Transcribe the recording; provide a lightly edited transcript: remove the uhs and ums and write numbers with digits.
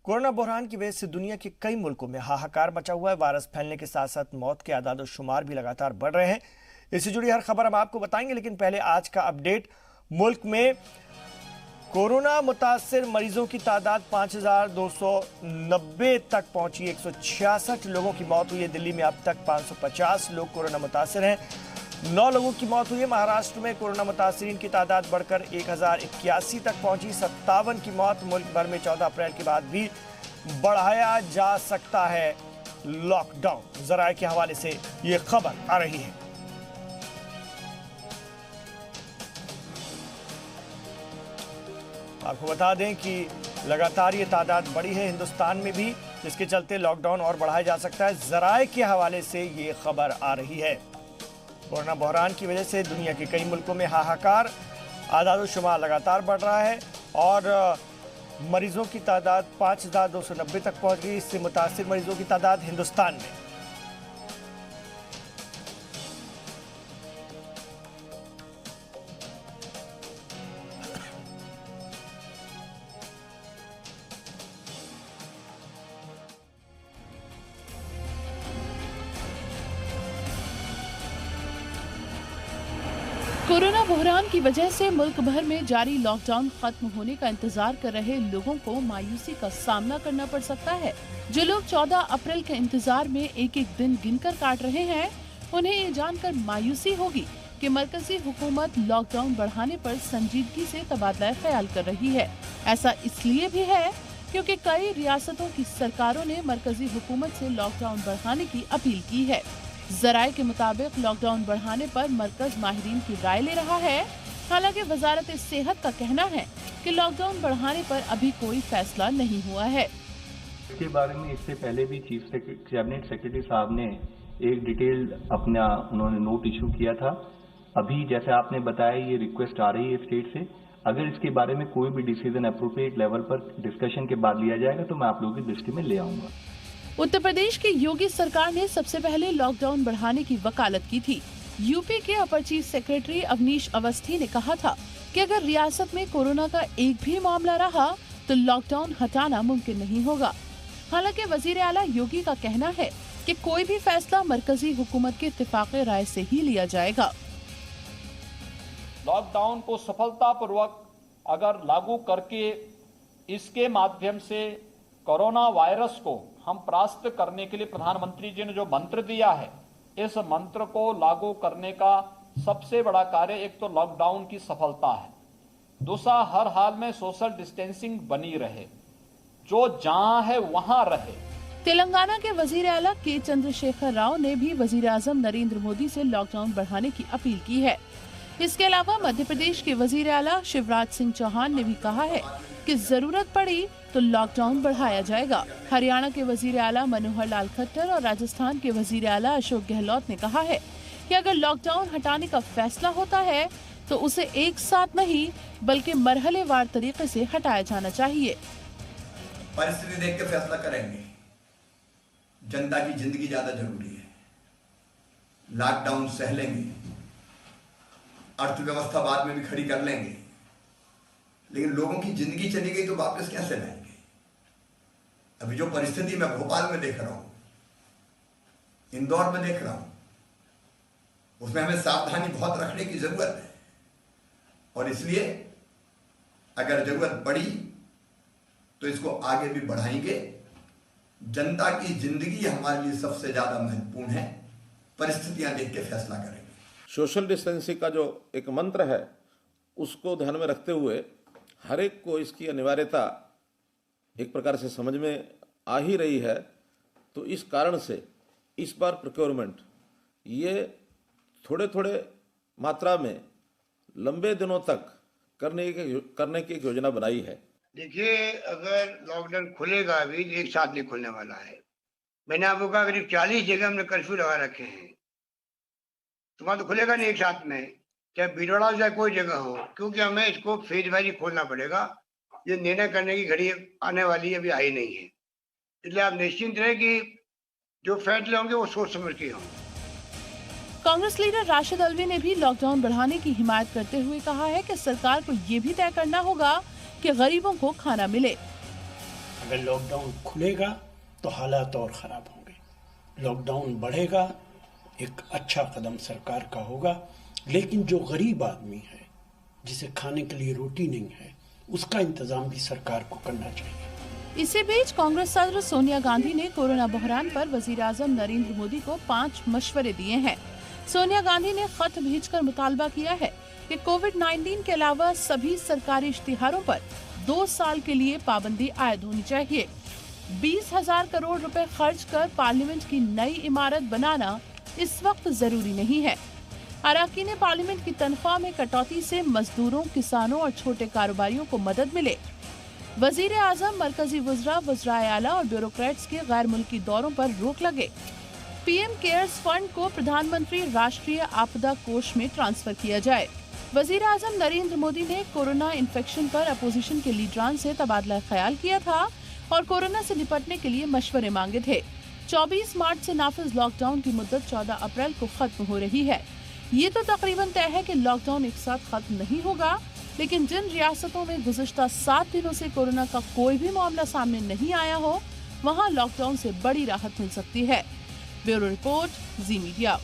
Corona बहरान की वजह से दुनिया के कई मुल्कों में हाहाकार मचा हुआ है। वायरस फैलने के साथ साथ मौत के आदाद शुमार भी लगातार बढ़ रहे हैं। इससे जुड़ी हर खबर हम आपको बताएंगे, लेकिन पहले आज का अपडेट। मुल्क में कोरोना मुतासिर मरीजों की तादाद 5,290 तक पहुंची। 166 लोगों की मौत हुई है। दिल्ली में अब तक 550 लोग कोरोना मुतासिर हैं। 9 लोगों की मौत हुई है। महाराष्ट्र में कोरोना मुतासिरीन की तादाद बढ़कर 1081 तक पहुंची। 57 की मौत। मुल्क भर में 14 अप्रैल के बाद भी बढ़ाया जा सकता है लॉकडाउन। जराये के हवाले से ये खबर आ रही है। आपको बता दें कि लगातार ये तादाद बढ़ी है हिंदुस्तान में भी, जिसके चलते लॉकडाउन और बढ़ाया जा सकता है। जराये के हवाले से ये खबर आ रही है। कोरोना बहरान की वजह से दुनिया के कई मुल्कों में हाहाकार, आदाद शुमार लगातार बढ़ रहा है और मरीजों की तादाद 5,290 तक पहुंच गई। इससे मुतासिर मरीजों की तादाद हिंदुस्तान में कोरोना बहरान की वजह से मुल्क भर में जारी लॉकडाउन खत्म होने का इंतजार कर रहे लोगों को मायूसी का सामना करना पड़ सकता है। जो लोग 14 अप्रैल के इंतजार में एक एक दिन गिनकर काट रहे हैं, उन्हें ये जानकर मायूसी होगी कि मरकजी हुकूमत लॉकडाउन बढ़ाने पर संजीदगी से तबादला ख्याल कर रही है। ऐसा इसलिए भी है क्योंकि कई रियासतों की सरकारों ने मरकजी हुकूमत से लॉकडाउन बढ़ाने की अपील की है। जराये के मुताबिक लॉकडाउन बढ़ाने पर मरकज माहिरीन की राय ले रहा है। हालांकि वजारत सेहत का कहना है कि लॉकडाउन बढ़ाने पर अभी कोई फैसला नहीं हुआ है। इसके बारे में इससे पहले भी चीफ कैबिनेट सेक्रेटरी साहब ने एक डिटेल अपना उन्होंने नोट इशू किया था। अभी जैसे आपने बताया, ये रिक्वेस्ट आ रही है स्टेट से। अगर इसके बारे में कोई भी डिसीजन अप्रोप्रिएट लेवल पर डिस्कशन के बाद लिया जाएगा तो मैं आप लोगों की दृष्टि में ले आऊंगा। उत्तर प्रदेश की योगी सरकार ने सबसे पहले लॉकडाउन बढ़ाने की वकालत की थी। यूपी के अपर चीफ सेक्रेटरी अवनीश अवस्थी ने कहा था कि अगर रियासत में कोरोना का एक भी मामला रहा तो लॉकडाउन हटाना मुमकिन नहीं होगा। हालांकि वजीर आला योगी का कहना है कि कोई भी फैसला मरकजी हुकूमत के इत्तेफाक़ राय से ही लिया जाएगा। लॉकडाउन को सफलतापूर्वक अगर लागू करके इसके माध्यम से कोरोना वायरस को हम परास्त करने के लिए प्रधानमंत्री जी ने जो मंत्र दिया है, इस मंत्र को लागू करने का सबसे बड़ा कार्य एक तो लॉकडाउन की सफलता है, दूसरा हर हाल में सोशल डिस्टेंसिंग बनी रहे, जो जहां है वहां रहे। तेलंगाना के वजीर आला के चंद्रशेखर राव ने भी वजीर आजम नरेंद्र मोदी से लॉकडाउन बढ़ाने की अपील की है। इसके अलावा मध्य प्रदेश के वजीर आला शिवराज सिंह चौहान ने भी कहा है कि जरूरत पड़ी तो लॉकडाउन बढ़ाया जाएगा। हरियाणा के वजीर आला मनोहर लाल खट्टर और राजस्थान के वजीर आला अशोक गहलोत ने कहा है कि अगर लॉकडाउन हटाने का फैसला होता है तो उसे एक साथ नहीं बल्कि मरहलेवार तरीके से हटाया जाना चाहिए। परिस्थिति देख के फैसला करेंगे। जनता की जिंदगी ज्यादा जरूरी है। लॉकडाउन सह लेंगे, अर्थव्यवस्था बाद में भी खड़ी कर लेंगे, लेकिन लोगों की जिंदगी चली गई तो वापस कैसे लाएंगे? अभी जो परिस्थिति मैं भोपाल में देख रहा हूं, इंदौर में देख रहा हूं, उसमें हमें सावधानी बहुत रखने की जरूरत है। और इसलिए अगर जरूरत पड़ी तो इसको आगे भी बढ़ाएंगे। जनता की जिंदगी हमारे लिए सबसे ज्यादा महत्वपूर्ण है। परिस्थितियां देख के फैसला करेंगे। सोशल डिस्टेंसिंग का जो एक मंत्र है, उसको ध्यान में रखते हुए हर एक को इसकी अनिवार्यता एक प्रकार से समझ में आ ही रही है। तो इस कारण से इस बार प्रोक्योरमेंट ये थोड़े थोड़े मात्रा में लंबे दिनों तक करने की एक योजना बनाई है। देखिए, अगर लॉकडाउन खुलेगा अभी तो एक साथ नहीं खुलने वाला है। मैंने आपको कहा करीब 40 जगह हमने कर्फ्यू लगा रखे हैं, तो वहां तो खुलेगा नहीं एक साथ में, चाहे भीड़वाड़ा हो चाहे कोई जगह हो, क्योंकि हमें इसको फेज वाइज खोलना पड़ेगा। ये निर्णय करने की घड़ी आने वाली अभी आई नहीं है, इसलिए आप निश्चिंत रहे कि जो फैसले होंगे वो सोच समझ के होंगे। कांग्रेस लीडर राशिद अल्वी ने भी लॉकडाउन बढ़ाने की हिमायत करते हुए कहा है कि सरकार को ये भी तय करना होगा कि गरीबों को खाना मिले। अगर लॉकडाउन खुलेगा तो हालात और ख़राब होंगे, लॉकडाउन बढ़ेगा, एक अच्छा कदम सरकार का होगा, लेकिन जो गरीब आदमी है जिसे खाने के लिए रोटी नहीं है, उसका इंतजाम भी सरकार को करना चाहिए। इसी बीच कांग्रेस सदस्य सोनिया गांधी ने कोरोना बहरान पर वजीर-आज़म नरेंद्र मोदी को 5 मशवरे दिए हैं। सोनिया गांधी ने खत भेजकर मुतालबा किया है कि कोविड-19 के अलावा सभी सरकारी इश्तिहारों पर 2 साल के लिए पाबंदी आयद होनी चाहिए। 20,000 करोड़ रुपए खर्च कर पार्लियामेंट की नई इमारत बनाना इस वक्त जरूरी नहीं है। अरकान पार्लियामेंट की तनख्वाह में कटौती से मजदूरों, किसानों और छोटे कारोबारियों को मदद मिले। वजीर आजम, मरकजी वज़रा, वज़राए आला और ब्यूरोक्रेट्स के गैर मुल्की दौरों पर रोक लगे। पीएम केयर्स फंड को प्रधानमंत्री राष्ट्रीय आपदा कोष में ट्रांसफर किया जाए। वजीर आजम नरेंद्र मोदी ने कोरोना इन्फेक्शन पर अपोजिशन के लीडरान से तबादला ख्याल किया था और कोरोना से निपटने के लिए मशवरे मांगे थे। 24 मार्च से नाफिज लॉकडाउन की मुद्दत 14 अप्रैल को खत्म हो रही है। ये तो तकरीबन तय है कि लॉकडाउन एक साथ खत्म नहीं होगा, लेकिन जिन रियासतों में गुज़िश्ता 7 दिनों से कोरोना का कोई भी मामला सामने नहीं आया हो, वहां लॉकडाउन से बड़ी राहत मिल सकती है। ब्यूरो रिपोर्ट, जी मीडिया।